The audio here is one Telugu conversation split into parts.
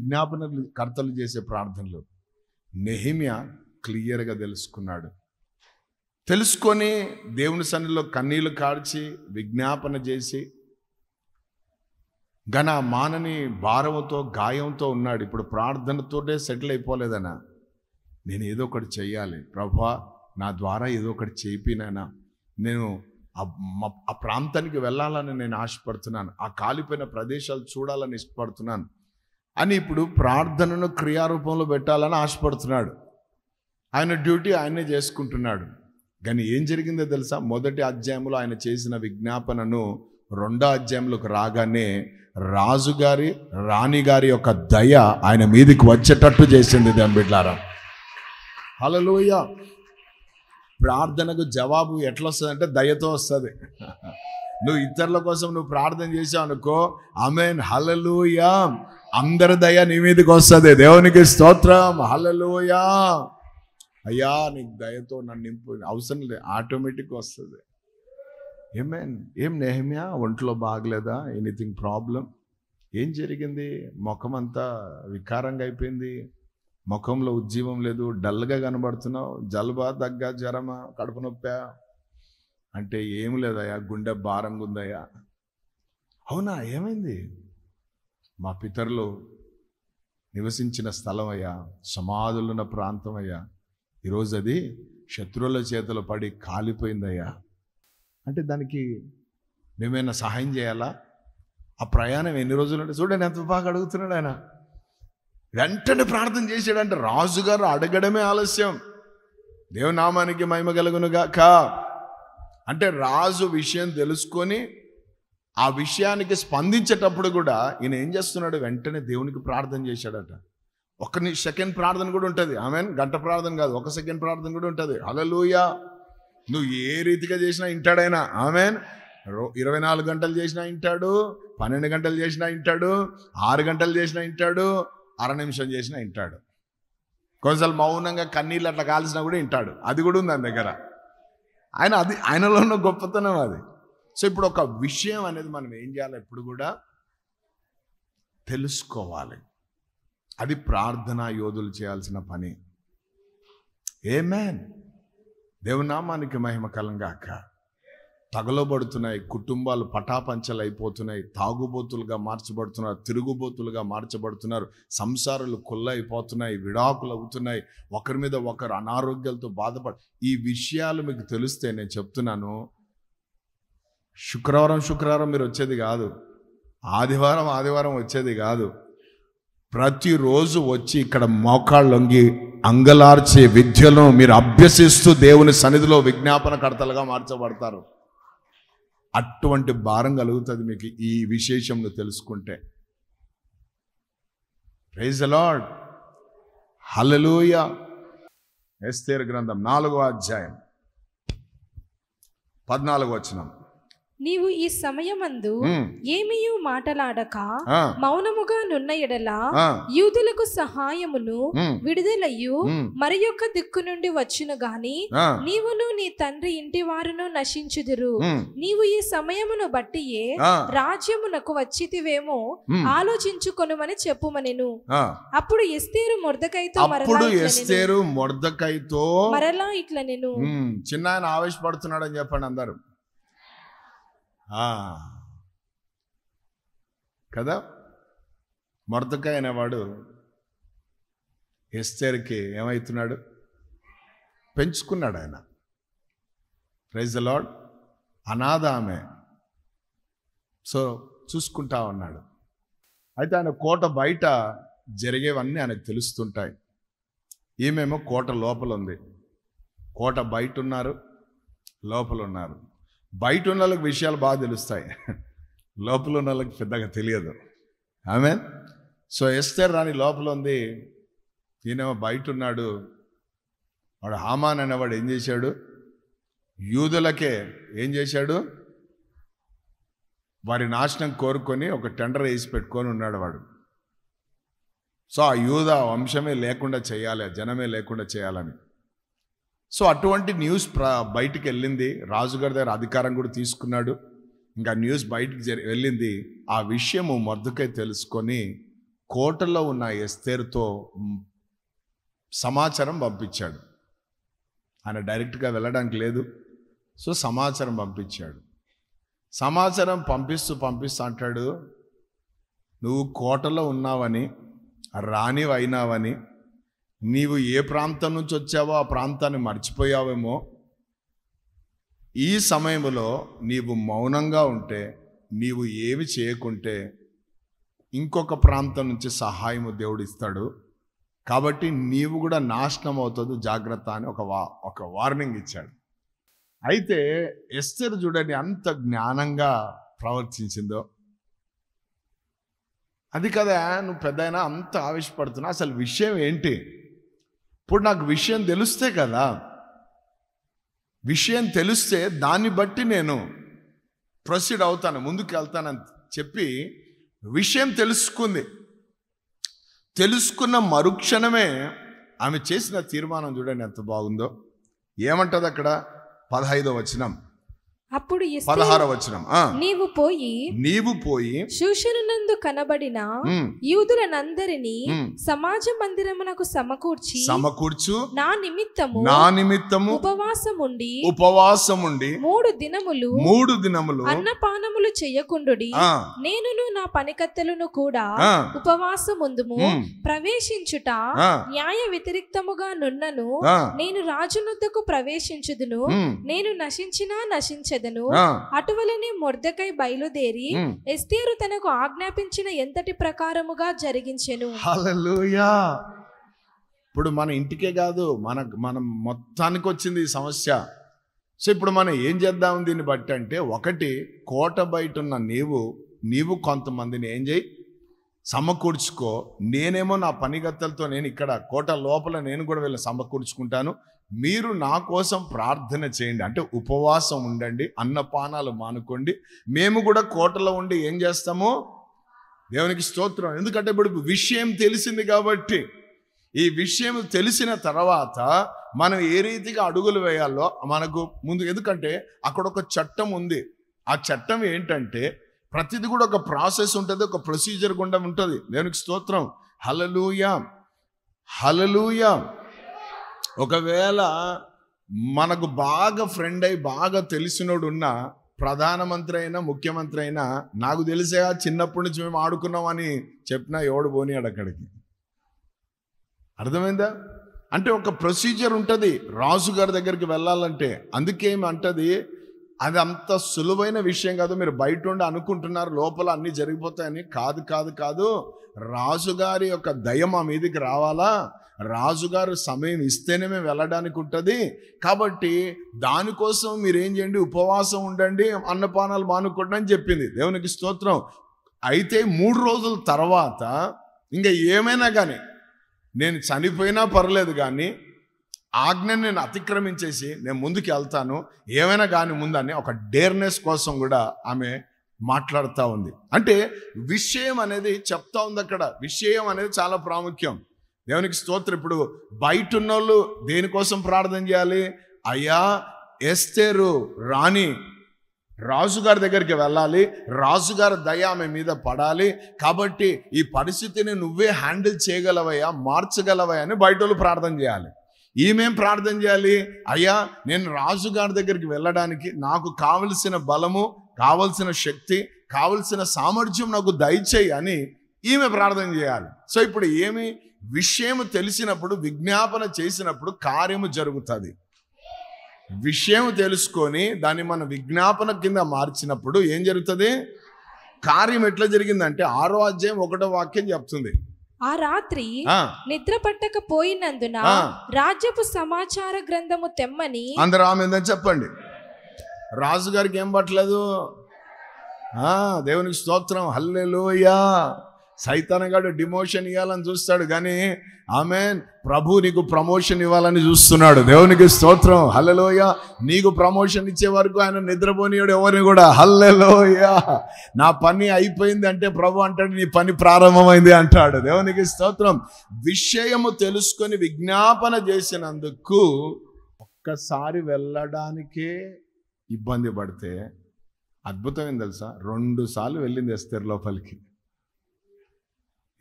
విజ్ఞాపనలు కర్తలు చేసే ప్రార్థనలు నెహెమ్యా క్లియర్గా తెలుసుకున్నాడు. తెలుసుకొని దేవుని సన్నిధిలో కన్నీళ్లు కార్చి విజ్ఞాపన చేసి ఘన మానని భారంతో గాయంతో ఉన్నాడు. ఇప్పుడు ప్రార్థనతోటే సెటిల్ అయిపోలేదనా, నేను ఏదో ఒకటి చెయ్యాలి ప్రభువా, నా ద్వారా ఏదో ఒకటి చేయినానా, నేను ఆ ప్రాంతానికి వెళ్ళాలని నేను ఆశపడుతున్నాను, ఆ కాలిపోయిన ప్రదేశాలు చూడాలని ఇష్టపడుతున్నాను అని ఇప్పుడు ప్రార్థనను క్రియారూపంలో పెట్టాలని ఆశపడుతున్నాడు. ఆయన డ్యూటీ ఆయనే చేసుకుంటున్నాడు. కానీ ఏం జరిగిందో తెలుసా? మొదటి అధ్యాయంలో ఆయన చేసిన విజ్ఞాపనను రెండో అధ్యాయంలోకి రాగానే రాజుగారి రాణిగారి యొక్క దయ ఆయన మీదికి వచ్చేటట్టు చేసింది. దాని బిడ్డలారా, హల్లెలూయా. ప్రార్థనకు జవాబు ఎట్లా వస్తుంది అంటే దయతో వస్తుంది. నువ్వు ఇతరుల కోసం నువ్వు ప్రార్థన చేసావు అనుకో, ఆమేన్, హల్లెలూయా, అందరి దయ నీ మీదకి వస్తుంది. దేవునికి స్తోత్రం, హల్లెలూయా. అయ్యా నీకు దయతో నన్ను నింపు, అవసరం లేదు, ఆటోమేటిక్గా వస్తుంది. ఆమేన్. ఏం నెహెమ్యా, ఒంట్లో బాగలేదా? Anything problem? ఏం జరిగింది? ముఖం అంతా వికారంగా అయిపోయింది, ముఖంలో ఉజ్జీవం లేదు, డల్గా కనబడుతున్నావు, జలుబా, దగ్గ, జ్వరమా, కడుపు నొప్పా అంటే ఏం లేదయ్యా, గుండె భారంగా ఉందయ్యా. అవునా, ఏమైంది? మా పితరులు నివసించిన స్థలం అయ్యా, సమాధులున్న ప్రాంతం అయ్యా, ఈరోజు అది శత్రువుల చేతిలో పడి కాలిపోయిందయ్యా. అంటే దానికి మేమైనా సహాయం చేయాలా? ఆ ప్రయాణం ఎన్ని రోజులు అంటే చూడండి ఎంత బాగా అడుగుతున్నాడు ఆయన. వెంటనే ప్రార్థన చేశాడంటే రాజుగారు అడగడమే ఆలస్యం. దేవునామానికి మహిమ కలుగునుగాక. అంటే రాజు విషయం తెలుసుకొని ఆ విషయానికి స్పందించేటప్పుడు కూడా ఈయన ఏం చేస్తున్నాడు? వెంటనే దేవునికి ప్రార్థన చేశాడట. ఒక సెకండ్ ప్రార్థన కూడా ఉంటుంది. ఆమెన్. గంట ప్రార్థన కాదు, ఒక సెకండ్ ప్రార్థన కూడా ఉంటుంది. హల్లెలూయా. నువ్వు ఏ రీతిగా చేసినా వింటాడైనా. ఆమెన్. 24 గంటలు చేసినా వింటాడు, 12 గంటలు చేసినా వింటాడు, 6 గంటలు చేసినా వింటాడు, అర నిమిషం చేసినా వింటాడు. కొంచెం మౌనంగా కన్నీళ్ళు అట్లా కాల్సినా కూడా వింటాడు. అది కూడా ఉంది ఆయన దగ్గర. ఆయనలో ఉన్న గొప్పతనం అది. సో ఇప్పుడు ఒక విషయం అనేది మనం ఏం చేయాలి? ఎప్పుడు కూడా తెలుసుకోవాలి. అది ప్రార్థనా యోధులు చేయాల్సిన పని. ఆమేన్. దేవుని నామానికి మహిమ కలుగాక. తగలబడుతున్నాయి కుటుంబాలు, పటాపంచలు అయిపోతున్నాయి, తాగుబోతులుగా మార్చబడుతున్నారు, తిరుగుబోతులుగా మార్చబడుతున్నారు, సంసారాలు కొల్లైపోతున్నాయి, విడాకులు అవుతున్నాయి, ఒకరి మీద ఒకరు అనారోగ్యాలతో ఈ విషయాలు మీకు తెలిస్తే నేను చెప్తున్నాను, శుక్రవారం మీరు వచ్చేది కాదు, ఆదివారం వచ్చేది కాదు, ప్రతిరోజు వచ్చి ఇక్కడ మోకాళ్ళొంగి అంగలార్చే విద్యను మీరు అభ్యసిస్తూ దేవుని సన్నిధిలో విజ్ఞాపనకర్తలుగా మార్చబడతారు. అటువంటి భారం కలుగుతుంది మీకు ఈ విశేషంను తెలుసుకుంటే. ప్రైజ్ ది లార్డ్, హల్లెలూయా. ఎస్తేరు గ్రంథం 4వ అధ్యాయం 14వ వచనం. నీవు ఈ సమయమందు ఏమీయూ మాటలాడక మౌనముగా నున్న ఎడల యూదులకు సహాయమును విడుదలయ్యు మరి యొక్క దిక్కు నుండి వచ్చును గాని నీవును నీ తండ్రి ఇంటి వారును నశించుదురు. నీవు ఈ సమయమును బట్టియే రాజ్యమునకు వచ్చితివేమో ఆలోచించుకొనుమని చెప్పుమనెను. అప్పుడు ఎస్తేరు మొర్దెకైతో మరలా ఇట్లనెను. చిన్న ఆయన ఆవేశపడుతున్నాడు అని చెప్పండి అందరూ కదా. మొర్దెకై అనేవాడు ఎస్తేరుకి ఏమవుతున్నాడు? పెంచుకున్నాడు ఆయన. Praise the lord. అనాథ ఆమె, సో చూసుకుంటా ఉన్నాడు. అయితే ఆయన కోట బయట జరిగేవన్నీ ఆయనకు తెలుస్తుంటాయి. ఈమెమో కోట లోపల ఉంది, కోట బయట ఉన్నారు, లోపల ఉన్నారు. బయట ఉన్న వాళ్ళకి విషయాలు బాగా తెలుస్తాయి, లోపల ఉన్న వాళ్ళకి పెద్దగా తెలియదు. ఆమేన్. సో ఎస్తేరు రాణి లోపల ఉంది, ఈయనేమో బయట ఉన్నాడు. వాడు హామాన్ అనేవాడు ఏం చేశాడు? యూదులకే ఏం చేశాడు? వారి నాశనం కోరుకొని ఒక టెండర్ వేసి పెట్టుకొని ఉన్నాడు వాడు. సో ఆ యూద వంశమే లేకుండా చేయాలి, జనమే లేకుండా చేయాలని. సో అటువంటి న్యూస్ బయటికి వెళ్ళింది. రాజుగారి దగ్గర అధికారం కూడా తీసుకున్నాడు. ఇంకా న్యూస్ బయటికి వెళ్ళింది. ఆ విషయము మొర్దెకై తెలుసుకొని కోటలో ఉన్న ఎస్తేరుతో సమాచారం పంపించాడు. ఆయన డైరెక్ట్గా వెళ్ళడానికి లేదు, సో సమాచారం పంపించాడు. సమాచారం పంపిస్తూ అంటాడు, నువ్వు కోటలో ఉన్నావని, రాణివి అయినావని, నీవు ఏ ప్రాంతం నుంచి వచ్చావో ఆ ప్రాంతాన్ని మర్చిపోయావేమో, ఈ సమయంలో నీవు మౌనంగా ఉంటే, నీవు ఏమి చేయకుంటే ఇంకొక ప్రాంతం నుంచి సహాయము దేవుడు ఇస్తాడు, కాబట్టి నీవు కూడా నాశనం అవుతుంది, జాగ్రత్త అని ఒక వార్నింగ్ ఇచ్చాడు. అయితే ఎస్తేరు చూడండి అంత జ్ఞానంగా ప్రవర్తించిందో. అది కదా నువ్వు పెద్దయినా అంత ఆవేశపడుతున్నా, అసలు విషయం ఏంటి? ఇప్పుడు నాకు విషయం తెలిస్తే కదా, విషయం తెలిస్తే దాన్ని బట్టి నేను ప్రొసీడ్ అవుతాను, ముందుకు వెళ్తానని చెప్పి విషయం తెలుసుకున్న మరుక్షణమే ఆమె చేసిన తీర్మానం చూడండి ఎంత బాగుందో. ఏమంటది అక్కడ 15వ వచనం, అప్పుడు 16వ వచనం, నీవు పోయి షూషనునందు కనబడిన యూదులనందరినీ సమాజ మందిరమునకు సమకూర్చు నా నిమిత్తము ఉపవాసముండి 3 దినములు అన్నపానములు చెయ్యకుండుడి. నేనును నా పనికత్తెలను కూడా ఉపవాసముందుము. ప్రవేశించుట న్యాయ వ్యతిరిక్తముగా నున్నను. నేను రాజునొద్దకు ప్రవేశించుదును, నేను నశించినా నశించ. అటువలనే మొర్దెకై బయలుదేరి ఎస్తేరు తనకు ఆజ్ఞాపించిన ఎంతటి ప్రకారముగా జరిగించెను. హల్లెలూయా. ఇప్పుడు మన ఇంటికే కాదు, మనం మొత్తానికి వచ్చింది ఈ సమస్య. సో ఇప్పుడు మనం ఏం చేద్దాం దీన్ని బట్టి అంటే, ఒకటి కోట బయట ఉన్న నీవు కొంతమందిని ఏం చేయి, సమకూర్చుకో. నేనేమో నా పనిగత్తలతో నేను ఇక్కడ కోట లోపల నేను కూడా వెళ్ళి సమకూర్చుకుంటాను. మీరు నా కోసం ప్రార్థన చేయండి, అంటే ఉపవాసం ఉండండి, అన్నపానాలు మానుకోండి. మేము కూడా కోటలో ఉండి ఏం చేస్తాము? దేవునికి స్తోత్రం. ఎందుకంటే ఇప్పుడు విషయం తెలిసింది కాబట్టి, ఈ విషయం తెలిసిన తర్వాత మనం ఏ రీతిగా అడుగులు వేయాలో మనకు ముందు, ఎందుకంటే అక్కడ ఒక చట్టం ఉంది. ఆ చట్టం ఏంటంటే ప్రతిది కూడా ఒక ప్రాసెస్ ఉంటుంది, ఒక ప్రొసీజర్ గుండా ఉంటుంది. దేవునికి స్తోత్రం. హల్లెలూయా, హల్లెలూయా. ఒకవేళ మనకు బాగా ఫ్రెండ్ అయి బాగా తెలిసినోడు ఉన్న ప్రధానమంత్రి అయినా ముఖ్యమంత్రి అయినా, నాకు తెలిసే చిన్నప్పటి నుంచి మేము ఆడుకున్నామని చెప్పినా ఎవడు పోనీయాడు అక్కడికి. అర్థమైందా? అంటే ఒక ప్రొసీజర్ ఉంటుంది రాజుగారి దగ్గరికి వెళ్ళాలంటే. అందుకేమంటది, అది అంత సులువైన విషయం కాదు. మీరు బయట ఉండి అనుకుంటున్నారు లోపల అన్నీ జరిగిపోతాయని. కాదు. రాజుగారి యొక్క దయ మా మీదకి రావాలా, రాజుగారు సమయం ఇస్తేనే మేము వెళ్ళడానికి ఉంటుంది. కాబట్టి దానికోసం మీరు ఏం చేయండి, ఉపవాసం ఉండండి, అన్నపానాలు మానుకోండి అని చెప్పింది. దేవునికి స్తోత్రం. అయితే 3 రోజుల తర్వాత ఇంకా ఏమైనా కానీ, నేను చనిపోయినా పర్లేదు కానీ ఆజ్ఞని నేను అతిక్రమించేసి నేను ముందుకు వెళ్తాను, ఏమైనా కానీ ముందని ఒక డేర్నెస్ కోసం కూడా ఆమె మాట్లాడుతూ ఉంది. అంటే విషయం అనేది చెప్తా ఉంది అక్కడ. విషయం అనేది చాలా ప్రాముఖ్యం. దేవునికి స్తోత్రం. ఇప్పుడు బయట ఉన్నోళ్ళు దేనికోసం ప్రార్థన చేయాలి? అయ్యా, ఎస్తేరు రాణి రాజుగారి దగ్గరికి వెళ్ళాలి, రాజుగారి దయ ఆమె మీద పడాలి, కాబట్టి ఈ పరిస్థితిని నువ్వే హ్యాండిల్ చేయగలవయ్యా, మార్చగలవయ్యా అని బయట వాళ్ళు ప్రార్థన చేయాలి. ఈమెం ప్రార్థన చేయాలి, అయ్యా నేను రాజుగారి దగ్గరికి వెళ్ళడానికి నాకు కావలసిన బలము, కావలసిన శక్తి, కావలసిన సామర్థ్యం నాకు దయచేయి అని ఈమె ప్రార్థన చేయాలి. సో ఇప్పుడు ఏమి విషయం తెలిసినప్పుడు, విజ్ఞాపన చేసినప్పుడు కార్యము జరుగుతుంది. విషయం తెలుసుకొని దాన్ని మన విజ్ఞాపన కింద మార్చినప్పుడు ఏం జరుగుతుంది? కార్యం ఎట్లా జరిగిందంటే 6వ అధ్యాయం 1వ వాక్యం చెప్తుంది. ఆ రాత్రి నిద్ర పట్టకపోయినందున రాజ్యపు సమాచార గ్రంథము తెమ్మని. అందరూ ఆమె చెప్పండి. రాజుగారికి ఏం పట్టలేదు. దేవునికి స్తోత్రం. హల్లెలూయా. సైతానగాడు డిమోషన్ ఇవ్వాలని చూస్తాడు, కానీ ఆమేన్, ప్రభు నీకు ప్రమోషన్ ఇవ్వాలని చూస్తున్నాడు. దేవునికి స్తోత్రం. హల్లెలూయా. నీకు ప్రమోషన్ ఇచ్చే వరకు ఆయన నిద్రపోనియాడు ఎవరిని కూడా. హల్లెలూయా. నా పని అయిపోయింది అంటే ప్రభు అంటాడు నీ పని ప్రారంభమైంది అంటాడు. దేవునికి స్తోత్రం. విషయము తెలుసుకొని విజ్ఞాపన చేసినందుకు ఒక్కసారి వెళ్ళడానికే ఇబ్బంది పడితే అద్భుతమైంది తెలుసా, 2 సార్లు వెళ్ళింది ఎస్తేరు లోపలికి.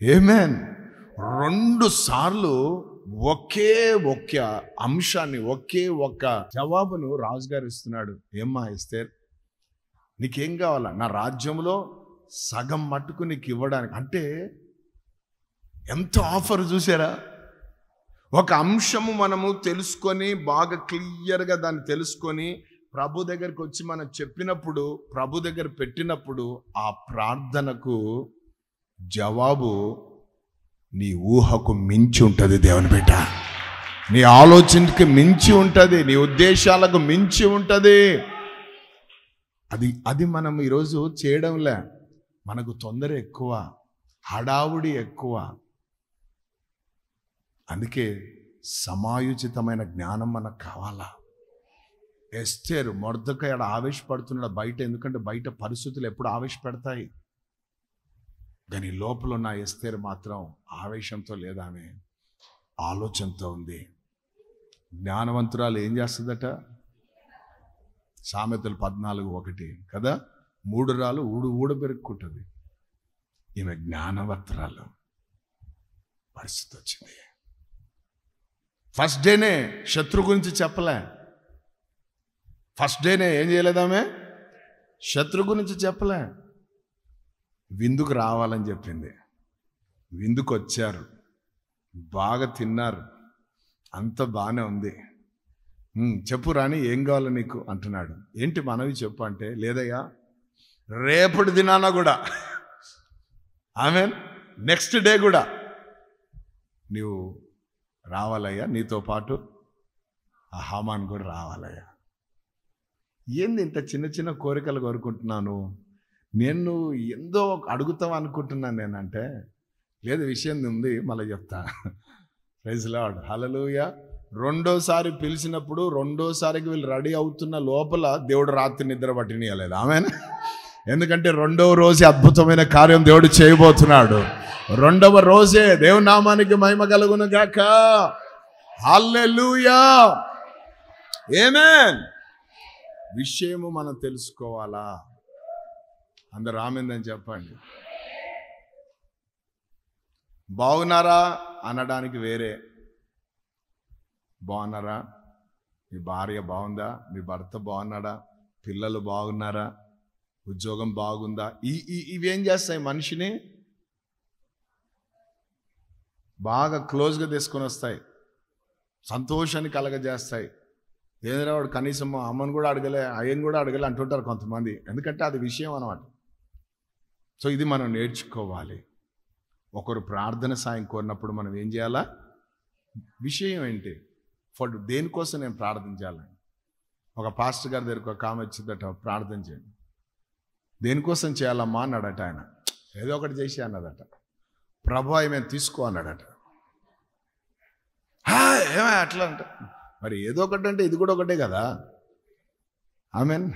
ఆమేన్. 2 సార్లు ఒకే ఒక్క అంశాన్ని, ఒకే ఒక్క జవాబును రాజుగారు ఇస్తున్నాడు. ఏమ్మా ఎస్తేర్, నీకేం కావాలా? నా రాజ్యంలో సగం మట్టుకు నీకు ఇవ్వడానికి. అంటే ఎంత ఆఫర్ చూసారా? ఒక అంశము మనము తెలుసుకొని, బాగా క్లియర్గా దాన్ని తెలుసుకొని ప్రభు దగ్గరికి వచ్చి మనం చెప్పినప్పుడు, ప్రభు దగ్గర పెట్టినప్పుడు ఆ ప్రార్థనకు జవాబు నీ ఊహకు మించి ఉంటుంది. దేవుని బిడ్డ, నీ ఆలోచనకి మించి ఉంటుంది, నీ ఉద్దేశాలకు మించి ఉంటుంది. అది మనం ఈరోజు చేయడంలే. మనకు తొందర ఎక్కువ, హడావుడి ఎక్కువ. అందుకే సమాయోచితమైన జ్ఞానం మనకు కావాలా. ఎస్తేరు, మొర్దెకై ఆవేశపడుతున్నాడు బయట, ఎందుకంటే బయట పరిస్థితులు ఎప్పుడు ఆవేశపెడతాయి. కానీ లోపల ఉన్న ఎస్తేరు మాత్రం ఆవేశంతో లేదా, ఆమె ఆలోచనతో ఉంది. జ్ఞానవంతురాలు ఏం చేస్తుందట? సామెతలు 14:1 కదా, 3 రాళ్ళు ఊడబెరుక్కుంటుంది. ఈమె జ్ఞానవంతురాలు. పరిస్థితి వచ్చింది. ఫస్ట్ డేనే శత్రు గురించి చెప్పలే. ఫస్ట్ డేనే ఏం చేయలేదామే? శత్రు గురించి చెప్పలే. విందుకు రావాలని చెప్పింది. విందుకు వచ్చారు, బాగా తిన్నారు, అంత బాగానే ఉంది. చెప్పు రాని, ఏం కావాలి నీకు అంటున్నాడు. ఏంటి మనవి చెప్పు అంటే, లేదయ్యా రేపటి దినాన కూడా, ఆమెన్, నెక్స్ట్ డే కూడా నీవు రావాలయ్యా, నీతో పాటు ఆ హామాన్ కూడా రావాలయ్యా. ఏంది ఇంత చిన్న చిన్న కోరికలు కోరుకుంటున్నాను? నేను ఎందో అడుగుతావు అనుకుంటున్నాను నేనంటే, లేదు విషయం ఉంది, మళ్ళీ చెప్తా. ప్రైజ్ లార్డ్, హల్లెలూయా. రెండోసారి పిలిచినప్పుడు, రెండోసారికి వీళ్ళు రెడీ అవుతున్న లోపల దేవుడు రాత్రి నిద్ర పట్టినీయలేదు. ఆమెన్. ఎందుకంటే 2వ రోజే అద్భుతమైన కార్యం దేవుడు చేయబోతున్నాడు. 2వ రోజే దేవుని నామానికి మహిమ కలుగును గాక. హల్లెలూయా, ఆమేన్. విషయము మనం తెలుసుకోవాలా. అందరు ఆమేన్ చెప్పండి. బాగున్నారా అనడానికి వేరే, బాగున్నారా, మీ భార్య బాగుందా, మీ భర్త బాగున్నాడా, పిల్లలు బాగున్నారా, ఉద్యోగం బాగుందా, ఇవేం చేస్తాయి మనిషిని బాగా క్లోజ్గా తీసుకొని వస్తాయి, సంతోషాన్ని కలగజేస్తాయి. ఏదైనా వాడు కనీసం అమ్మని కూడా అడగలే, అయ్యని కూడా అడగలే అంటుంటారు కొంతమంది. ఎందుకంటే అది విషయం అన్నమాట. సో ఇది మనం నేర్చుకోవాలి. ఒకరు ప్రార్థన సాయం కోరినప్పుడు మనం ఏం చేయాలా? విషయం ఏంటి, దేనికోసం నేను ప్రార్థన చేయాలి? ఒక పాస్టర్ గారి దగ్గరకు ఒక ఆమె వచ్చిందట, ప్రార్థన చేయండి. దేనికోసం చేయాలమ్మా అన్నాడట ఆయన. ఏదో ఒకటి చేసి అన్నదట. ప్రభు ఆమె తీసుకో అన్నాడట. ఏమే అట్లా అంట, మరి ఏదో ఒకటి అంటే ఇది కూడా ఒకటే కదా. ఆమెన్.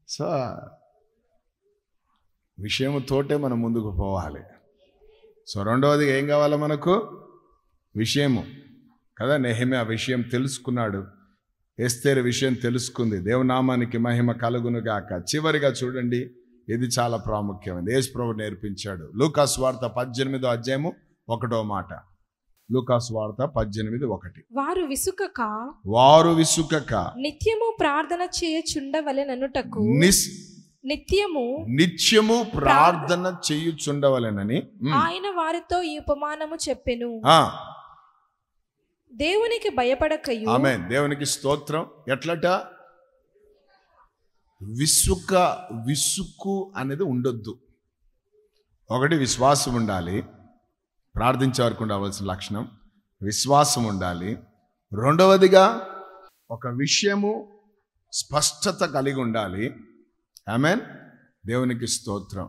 సో విషయముతోటే మనం ముందుకు పోవాలి. సో రెండవది ఏం కావాలో మనకు? విషయము కదా. నెహెమ్యా విషయం తెలుసుకున్నాడు, ఎస్తేరు విషయం తెలుసుకుంది. దేవునామానికి మహిమ కలుగును గాక. చివరిగా చూడండి, ఇది చాలా ప్రాముఖ్యమైనది. యేసు ప్రభువు నేర్పించాడు. లూకా సువార్త 18వ అధ్యాయము 1వ మాట. లూకా సువార్త 18:1. వారు విసుకక నిత్యము ప్రార్థన చేయుచుండవలెననుటకు, నిత్యము ప్రార్థన చేయుచుండవలెనని ఆయన వారితో ఈ ఉపమానము చెప్పెను. దేవునికి భయపడకయు. ఆమేన్. దేవునికి స్తోత్రం. ఎట్లట? విసుకు అనేది ఉండొద్దు. ఒకటి విశ్వాసం ఉండాలి, ప్రార్థించే వరకు ఉండవలసిన లక్షణం విశ్వాసం ఉండాలి. రెండవదిగా ఒక విషయము స్పష్టత కలిగి ఉండాలి. ఆమేన్. దేవునికి స్తోత్రం.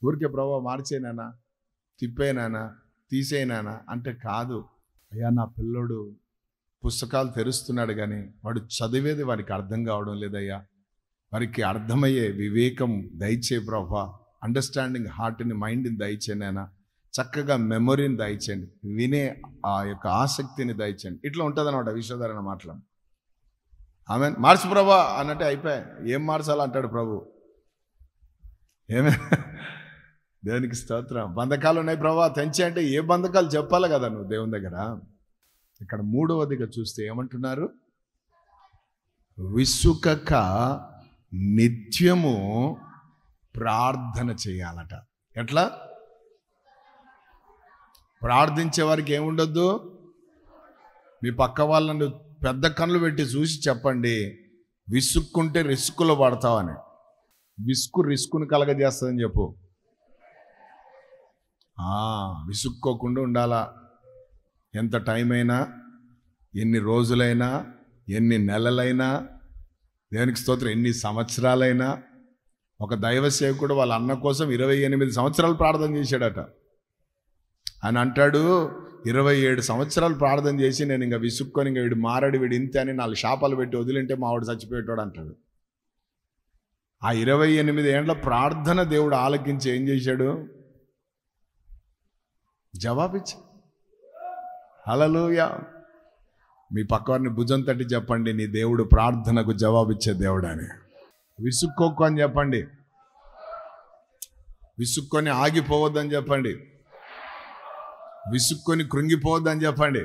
ఊరికే ప్రభు మార్చేనానా, తిప్పేనానా, తీసేనానా అంటే కాదు. అయ్యా నా పిల్లోడు పుస్తకాలు తెరుస్తున్నాడు కానీ వాడు చదివేది వాడికి అర్థం కావడం లేదయ్యా, వారికి అర్థమయ్యే వివేకం దయచే ప్రభా, అండర్స్టాండింగ్ హార్ట్ని, మైండ్ని దయచేనైనా, చక్కగా మెమొరీని దయచేయండి, వినే ఆ యొక్క ఆసక్తిని దయచేయండి. ఇట్లా ఉంటుంది అన్నమాట విశ్వధారణ మాటలు. ఆమెన్. మార్చు ప్రభా అన్నట్టే అయిపోయాయి. ఏం మార్చాలా అంటాడు ప్రభు. ఏమే దేవునికి స్తోత్రం. బంధకాలు ఉన్నాయి ప్రభా తెంచి అంటే ఏ బంధకాలు చెప్పాలి కదా నువ్వు దేవుని దగ్గర. ఇక్కడ మూడవదిగా చూస్తే ఏమంటున్నారు? విసుకక నిత్యము ప్రార్థన చేయాలట. ఎట్లా? ప్రార్థించే వారికి ఏముండొద్దు? మీ పక్క వాళ్ళని పెద్ద కన్నులు పెట్టి చూసి చెప్పండి, విసుక్కుంటే రిస్కులో పడతావని. రిస్కుని కలగజేస్తుందని చెప్పు. విసుక్కోకుండా ఉండాలా. ఎంత టైం అయినా, ఎన్ని రోజులైనా, ఎన్ని నెలలైనా, దేవునికి స్తోత్రం, ఎన్ని సంవత్సరాలైనా. ఒక దైవ సేవకుడు వాళ్ళ అన్న కోసం 28 సంవత్సరాలు ప్రార్థన చేశాడట. ఆయన అంటాడు, 27 సంవత్సరాలు ప్రార్థన చేసి నేను ఇంకా విసుక్కొని ఇంకా వీడు మారాడు, వీడు ఇంతే అని 4 శాపాలు పెట్టి వదిలింటే మా వాడు చచ్చిపోయేటాడు అంటాడు. ఆ 28 ఏండ్ల ప్రార్థన దేవుడు ఆలకించి ఏం చేశాడు? జవాబిచ్చి. హల్లెలూయా. మీ పక్కవారిని భుజం తట్టి చెప్పండి, నీ దేవుడు ప్రార్థనకు జవాబిచ్చే దేవుడు అని. విసుక్కోకు అని చెప్పండి. విసుక్కొని ఆగిపోవద్దని చెప్పండి. విసుక్కొని కృంగిపోవద్దని చెప్పండి.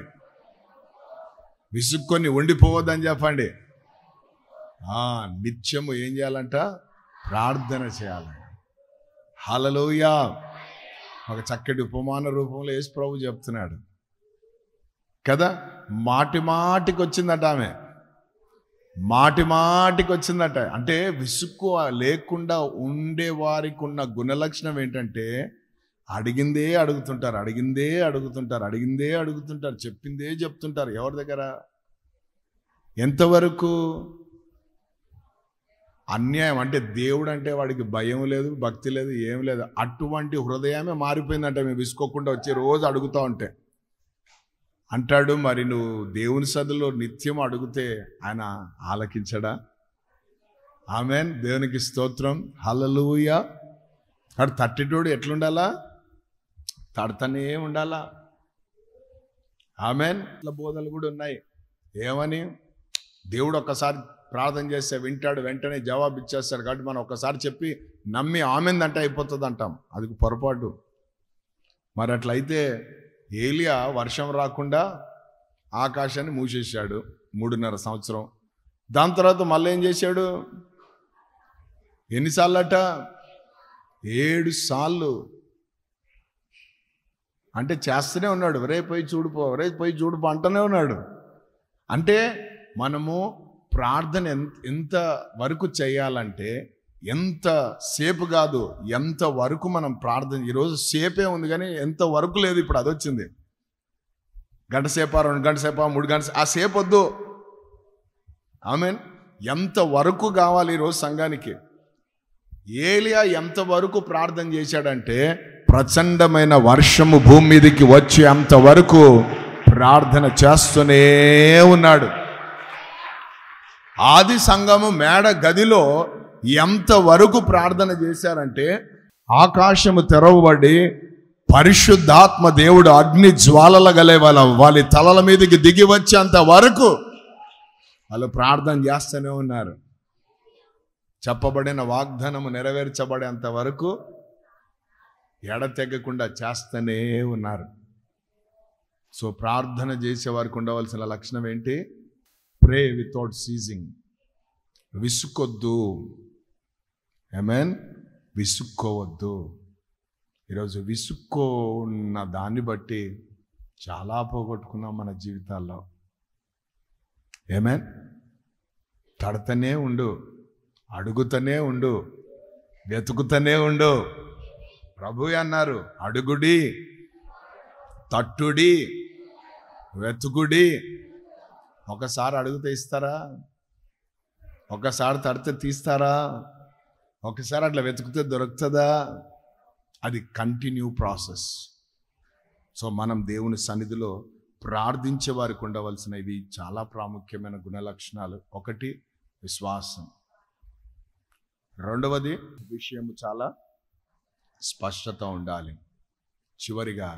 విసుక్కొని ఉండిపోవద్దని చెప్పండి. నిత్యము ఏం చేయాలంట? ప్రార్థన చేయాలి. హల్లెలూయా. ఒక చక్కటి ఉపమాన రూపంలో యేసు ప్రభు చెప్తున్నాడు కదా. మాటి మాటికి వచ్చిందట ఆమె, మాటి మాటికి వచ్చిందట. అంటే విసుక్కు లేకుండా ఉండే వారికి ఉన్న గుణలక్షణం ఏంటంటే అడిగిందే అడుగుతుంటారు, అడిగిందే అడుగుతుంటారు, అడిగిందే అడుగుతుంటారు, చెప్పిందే చెప్తుంటారు. ఎవరి దగ్గర? ఎంతవరకు అన్యాయం. అంటే దేవుడు అంటే వాడికి భయం లేదు, భక్తి లేదు, ఏం లేదు. అటువంటి హృదయమే మారిపోయిందంటే మేము విసుకోకుండా వచ్చి రోజు అడుగుతూ ఉంటే. అంటాడు, మరి నువ్వు దేవుని సన్నిధిలో నిత్యం అడిగితే ఆయన ఆలకించడా? ఆమెన్. దేవునికి స్తోత్రం. హల్లెలూయా. అటు తట్టేటోడు ఎట్లుండాలా? తడతనే ఉండాలా. ఆమెన్. ఇట్లా బోధలు కూడా ఉన్నాయి. ఏమని? దేవుడు ఒక్కసారి ప్రార్థన చేస్తే వింటాడు, వెంటనే జవాబు ఇచ్చేస్తాడు. కాబట్టి మనం ఒక్కసారి చెప్పి నమ్మి ఆమెందంటే అయిపోతుంది అంటాం. అది పొరపాటు. మరి అట్లయితే ఏలియా వర్షం రాకుండా ఆకాశాన్ని మూసేశాడు 3.5 సంవత్సరం. దాని తర్వాత మళ్ళీ ఏం చేశాడు? ఎన్నిసార్లు అట? 7 సార్లు. అంటే చేస్తూనే ఉన్నాడు. రేపు పోయి చూడుపో, రేపు పోయి చూడుపో అంటూనే ఉన్నాడు. అంటే మనము ప్రార్థన ఎంత వరకు చేయాలంటే, ఎంత సేపు కాదు, ఎంత వరకు మనం ప్రార్థన. ఈరోజు సేపే ఉంది కానీ ఎంత వరకు లేదు. ఇప్పుడు అది వచ్చింది. గంట సేపా, 2 గంటల సేపా, 3 గంటల, ఆ సేపు వద్దు. ఆమెన్. ఎంత వరకు కావాలి ఈరోజు సంఘానికి? ఏలియా ఎంత వరకు ప్రార్థన చేశాడంటే, ప్రచండమైన వర్షము భూమి మీదకి వచ్చి అంతవరకు ప్రార్థన చేస్తూనే ఉన్నాడు. ఆది సంఘము మేడ గదిలో ఎంతవరకు ప్రార్థన చేశారంటే, ఆకాశము తెరవబడి పరిశుద్ధాత్మ దేవుడు అగ్ని జ్వాలల గలే వాళ్ళ తలల మీదకి దిగి వచ్చేంత వరకు వాళ్ళు ప్రార్థన చేస్తూనే ఉన్నారు. చెప్పబడిన వాగ్దానము నెరవేర్చబడేంత వరకు ఎడతెగకుండా చేస్తూనే ఉన్నారు. సో ప్రార్థన చేసే వారికి ఉండవలసిన లక్షణం ఏంటి? Pray without ceasing. విసుక్కొద్దు. ఆమేన్. విసుక్కోవద్దు. ఈరోజు విసుక్కున్న దాన్ని బట్టి చాలా పోగొట్టుకున్నాం మన జీవితాల్లో. ఆమేన్. తడతనే ఉండు, అడుగుతూనే ఉండు, వెతుకుతూనే ఉండు. ప్రభు అన్నారు, అడుగుడి, తట్టుడి, వెతుకుడి. ఒకసారి అడిగితే ఇస్తారా? ఒకసారి తడితే తీస్తారా? ఒకసారి అట్లా వెతుకుతే దొరుకుతుందా? అది కంటిన్యూ ప్రాసెస్. సో మనం దేవుని సన్నిధిలో ప్రార్థించే వారికి ఉండవలసిన ఇవి చాలా ప్రాముఖ్యమైన గుణలక్షణాలు. ఒకటి విశ్వాసం. రెండవది విషయం చాలా స్పష్టత ఉండాలి. చివరిగా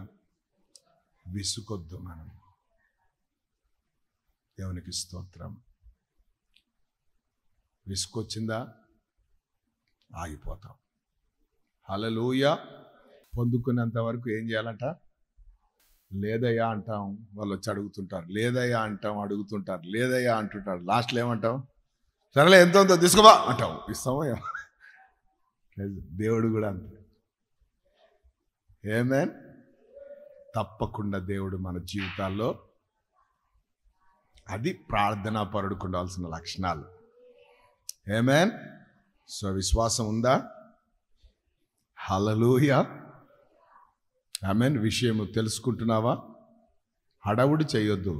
విసుకొద్దు. మనం దేవునికి స్తోత్రం. విసుకొచ్చిందా ఆగిపోతాం. హల్లెలూయా. పొందుకునేంత వరకు ఏం చేయాలంట? లేదయ్యా అంటాం, వాళ్ళు వచ్చి అడుగుతుంటారు. లేదయ్యా అంటాం, అడుగుతుంటారు. లేదయ్యా అంటుంటారు. లాస్ట్లో ఏమంటాం? సరేలే ఎంత ఉందో తీసుకోవా అంటాం. ఇస్తామో దేవుడు కూడా అంతే. ఆమేన్. తప్పకుండా దేవుడు మన జీవితాల్లో, అది ప్రార్థనా పరుడుకు ఉండాల్సిన లక్షణాలు. ఆమేన్. సో విశ్వాసం ఉందా? హల్లెలూయా. ఆమేన్. విషయం తెలుసుకుంటున్నావా? హడావుడి చేయొద్దు,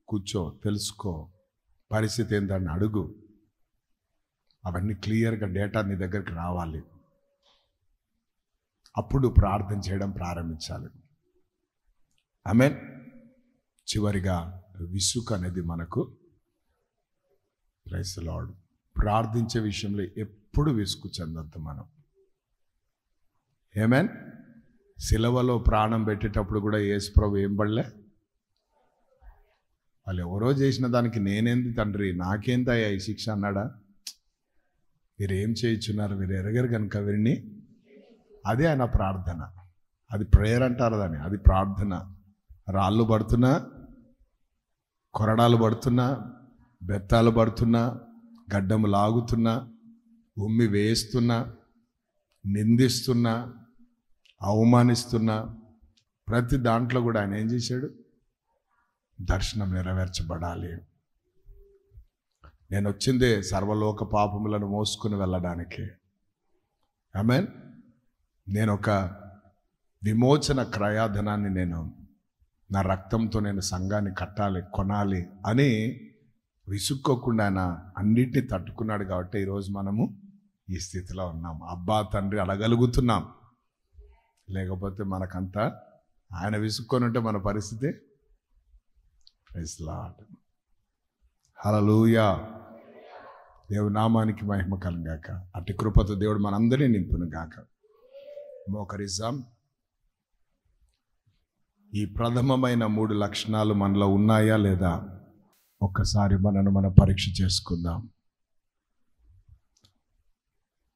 కూర్చో, తెలుసుకో, పరిస్థితి ఏంటని అడుగు. అవన్నీ క్లియర్గా డేటా నీ దగ్గరికి రావాలి. అప్పుడు ప్రార్థన చేయడం ప్రారంభించాలి. ఆమేన్. చివరిగా విసుగు అనేది మనకు, ప్రైజ్ ది లార్డ్, ప్రార్థించే విషయంలో ఎప్పుడు విసుగు చెందొద్దు మనం. ఆమేన్. సిలువలో ప్రాణం పెట్టేటప్పుడు కూడా యేసు ప్రభు ఏం పడలే? వాళ్ళు ఎవరో చేసిన దానికి నేనేంది తండ్రి, నాకేంతయ్యా ఈ శిక్ష అన్నాడా? మీరు ఏం చేయించున్నారు, మీరు ఎరగరు కనుక వీరిని. అదే ఆయన ప్రార్థన. అది ప్రేయర్ అంటారు దాన్ని, అది ప్రార్థన. రాళ్ళు పడుతున్నా, కొరడాలు పడుతున్నా, బెత్తాలు పడుతున్నా, గడ్డము లాగుతున్నా, ఉమ్మి వేస్తున్నా, నిందిస్తున్నా, అవమానిస్తున్నా, ప్రతి దాంట్లో కూడా ఆయన ఏం చేశాడు? దర్శనం నెరవేర్చబడాలి. నేను వచ్చిందే సర్వలోక పాపములను మోసుకుని వెళ్ళడానికి. ఆమేన్. నేను ఒక విమోచన క్రయాధనాన్ని నేను నా రక్తంతో నేను సంఘాన్ని కట్టాలి, కొనాలి అని విసుక్కోకుండా ఆయన అన్నిటినీ తట్టుకున్నాడు. కాబట్టి ఈరోజు మనము ఈ స్థితిలో ఉన్నాం. అబ్బా తండ్రి అడగలుగుతున్నాం. లేకపోతే మనకంతా ఆయన విసుక్కొని ఉంటే మన పరిస్థితి, ప్రైజ్ ది లార్డ్, హల్లెలూయా. దేవుని నామానికి మహిమ కలుగాక. అట్టి కృపతో దేవుడు మనందరినీ నింపును గాక. మోకరిద్దాం. ఈ ప్రథమమైన 3 లక్షణాలు మనలో ఉన్నాయా లేదా ఒక్కసారి మనం పరీక్ష చేసుకుందాం.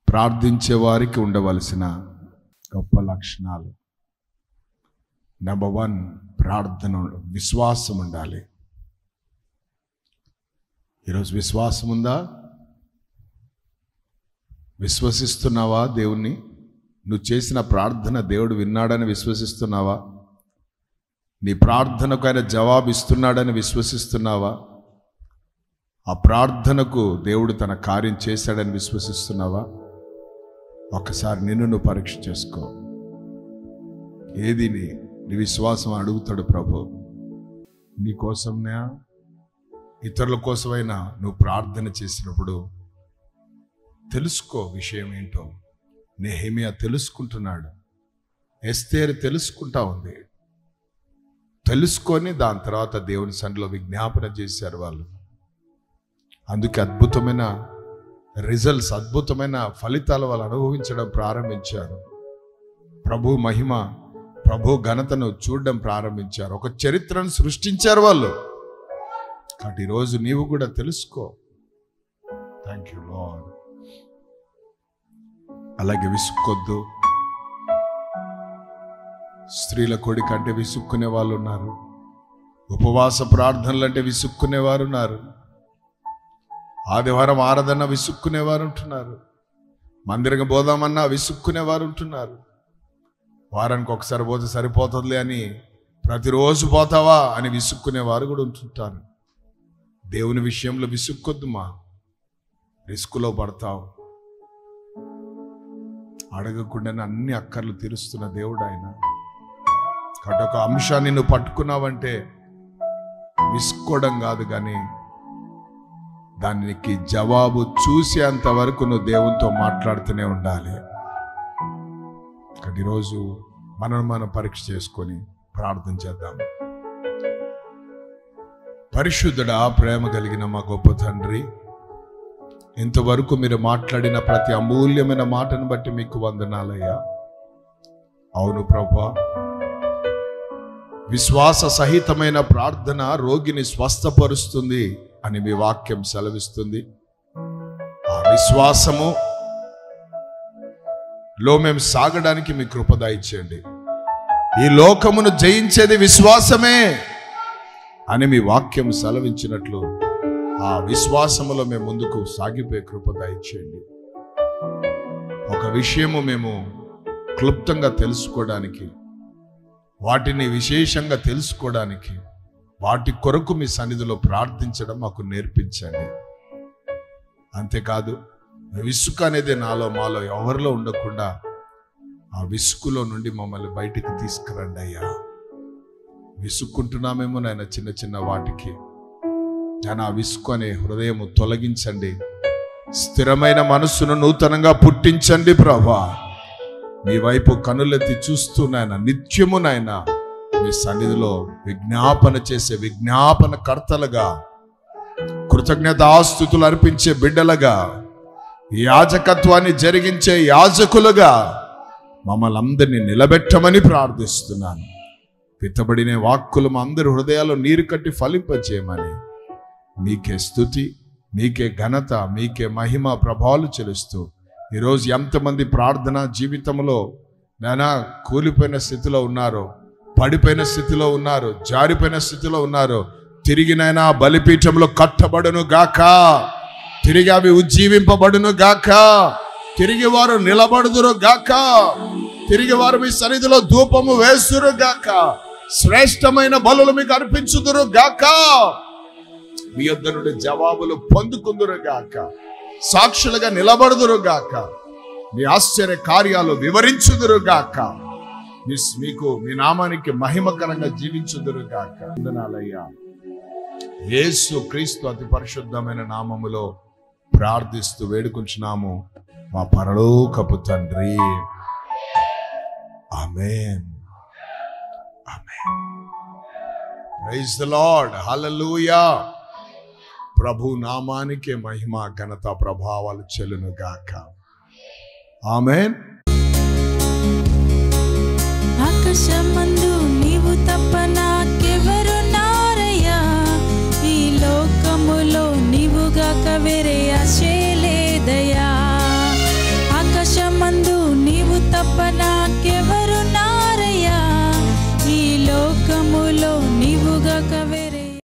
ప్రార్థించే వారికి ఉండవలసిన గొప్ప లక్షణాలు. నెంబర్ 1, ప్రార్థన, విశ్వాసం ఉండాలి. ఈరోజు విశ్వాసం ఉందా? విశ్వసిస్తున్నావా దేవుణ్ణి? నువ్వు చేసిన ప్రార్థన దేవుడు విన్నాడని విశ్వసిస్తున్నావా? నీ ప్రార్థనకు ఆయన జవాబు ఇస్తున్నాడని విశ్వసిస్తున్నావా? ఆ ప్రార్థనకు దేవుడు తన కార్యం చేశాడని విశ్వసిస్తున్నావా? ఒకసారి నిన్ను నువ్వు పరీక్ష చేసుకో. ఏది నీ విశ్వాసం అడుగుతాడు ప్రభు. నీ కోసమైనా ఇతరుల కోసమైనా నువ్వు ప్రార్థన చేసినప్పుడు తెలుసుకో విషయం ఏంటో. నెహెమియా తెలుసుకుంటున్నాడు, ఎస్తేరు తెలుసుకుంటా ఉంది. తెలుసుకొని దాని తర్వాత దేవుని సన్నిధిలో విజ్ఞాపన చేశారు వాళ్ళు. అందుకే అద్భుతమైన రిజల్ట్స్, అద్భుతమైన ఫలితాలు వాళ్ళు అనుభవించడం ప్రారంభించారు. ప్రభు మహిమ, ప్రభు ఘనతను చూడడం ప్రారంభించారు. ఒక చరిత్రను సృష్టించారు వాళ్ళు. కాబట్టి ఈరోజు నీవు కూడా తెలుసుకో. Thank you lord. అలాగే విసుక్కొద్దు. స్త్రీల కోడిక అంటే విసుక్కునే వాళ్ళు ఉన్నారు. ఉపవాస ప్రార్థనలు అంటే విసుక్కునేవారు ఉన్నారు. ఆదివారం ఆరాధన విసుక్కునేవారు ఉంటున్నారు. మందిరం పోదామన్నా విసుక్కునేవారు ఉంటున్నారు. వారానికి ఒకసారి పోతే సరిపోతుందిలే అని ప్రతిరోజు పోతావా అని విసుక్కునేవారు కూడా ఉంటుంటారు. దేవుని విషయంలో విసుక్కొద్దు. మా రిస్కులో పడతావు. అడగకుండానే అన్ని అక్కర్లు తీరుస్తున్న దేవుడు ఆయన. కాబట్టి ఒక అంశాన్ని నువ్వు పట్టుకున్నావంటే విసుకోవడం కాదు, కానీ దానికి జవాబు చూసేంత వరకు నువ్వు దేవునితో మాట్లాడుతూనే ఉండాలి. కాబట్టి ఈరోజు మనం పరీక్ష చేసుకొని ప్రార్థన చేద్దాం. పరిశుద్ధుడా, ప్రేమ కలిగిన మా గొప్ప తండ్రి, ఇంతవరకు మీరు మాట్లాడిన ప్రతి అమూల్యమైన మాటను బట్టి మీకు వందనాలయ్యా. అవును ప్రభువా, విశ్వాస సహితమైన ప్రార్థన రోగిని స్వస్థపరుస్తుంది అని మీ వాక్యం సెలవిస్తుంది. ఆ విశ్వాసము లో మేము సాగడానికి మీ కృప దయచేయండి. ఈ లోకమును జయించేది విశ్వాసమే అని మీ వాక్యం సెలవించినట్లు ఆ విశ్వాసములో మేము ముందుకు సాగిపోయే కృప దయచేయండి. ఒక విషయము మేము క్లుప్తంగా తెలుసుకోవడానికి, వాటిని విశేషంగా తెలుసుకోవడానికి, వాటి కొరకు మీ సన్నిధిలో ప్రార్థించడం మాకు నేర్పించండి. అంతేకాదు విసుగు అనేది నాలో మాలో ఎవరిలో ఉండకుండా ఆ విసుగులో నుండి మమ్మల్ని బయటికి తీసుకురండి అయ్యా. విసుక్కుంటున్నామేమో నాయన చిన్న చిన్న వాటికి. నేను ఆ విసుగు అనే హృదయము తొలగించండి. స్థిరమైన మనస్సును నూతనంగా పుట్టించండి ప్రభా. మీ వైపు కనులెత్తి చూస్తూ నాయన నిత్యము నాయన మీ సన్నిధిలో విజ్ఞాపన చేసే విజ్ఞాపన కర్తలుగా, కృతజ్ఞతాస్తుతులు అర్పించే బిడ్డలుగా, యాజకత్వాన్ని జరిగించే యాజకులుగా మమ్మల్ని అందరినీ నిలబెట్టమని ప్రార్థిస్తున్నాను. విత్తబడిన వాక్కులు మా అందరి హృదయాల్లో నీరు కట్టి ఫలింపజేయమని మీకే స్తుతి, మీకే ఘనత, మీకే మహిమ ప్రభావాలు చెల్లిస్తూ ఈరోజు ఎంతమంది ప్రార్థన జీవితంలో నానా కూలిపోయిన స్థితిలో ఉన్నారో, పడిపోయిన స్థితిలో ఉన్నారు, జారిపోయిన స్థితిలో ఉన్నారు, తిరిగినైనా బలిపీఠంలో కట్టబడును గాక, తిరిగి అవి ఉజ్జీవింపబడును గాక, తిరిగి వారు నిలబడుదురు గాక, తిరిగి వారు మీ సన్నిధిలో ధూపము వేస్తురు గాక, శ్రేష్టమైన బలులు మీకు అర్పించుదురు గాక, మీ యొద్ద నుండి జవాబులు పొందుకుందురు గాక, సాక్షులుగా నిలబడుదురు గాక, మీ ఆశ్చర్య కార్యాలు వివరించుదురు గాక, మీకు మీ నామానికి మహిమకరంగా జీవించుదురు గాక. వందనాలయ్యా. యేసు క్రీస్తు అతి పరిశుద్ధమైన నామములో ప్రార్థిస్తూ వేడుకుంటున్నాము మా పరలోకపు తండ్రి. Amen. Amen. Praise the lord. Hallelujah. ప్రభు నామానికే మహిమ ఘనత ప్రభావాలు చెల్లును గాక. ఆమేన్. ఆకాశమందు నీవు తప్ప నాకెవరున్నారయ్యా, ఈ లోకములో నీవుగాక వేరే ఆశే లేదయ్యా. ఆకాశమందు నీవు తప్ప నాకెవరున్నారయ్యా,